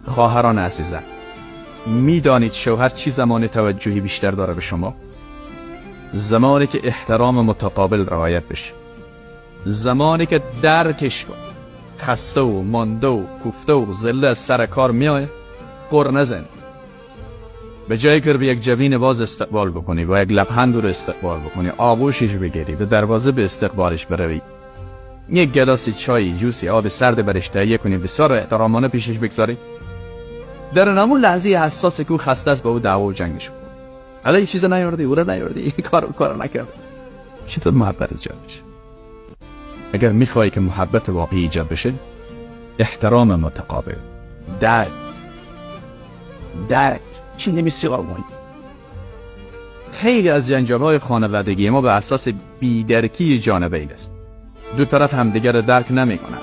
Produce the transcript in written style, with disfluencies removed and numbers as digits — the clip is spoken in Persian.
خواهران عزیزم، میدانید شوهر چی زمان توجهی بیشتر داره به شما؟ زمانی که احترام متقابل رعایت بشه، زمانی که درکش کن، خسته و مانده و کوفته و ذله از سر کار میای، قر نزن. به جایی که به یک جبین باز استقبال بکنی، با یک لبخند رو استقبال بکنی، آغوشش بگیری، به دروازه به استقبالش بروی، یک گلاس چای جوسی آب سرد برش تهیه کنی، بسیار احترامانه پیشش بگذاری، در همون لحظه حساسه که او خسته است با او دعوا و جنگش کنی. حالا این چیز نیاوردی، او را نیاوردی، این کارو نکرد، چطور محبت ایجاد بشه؟ اگر میخوایی که محبت واقعی ایجاد بشه، احترام متقابل، درک چی نمیسی قربانی. خیلی از جنجال‌های خانوادگی ما به اساس بی‌درکی جانبین است. دو طرف همدیگر را درک نمی‌کنند.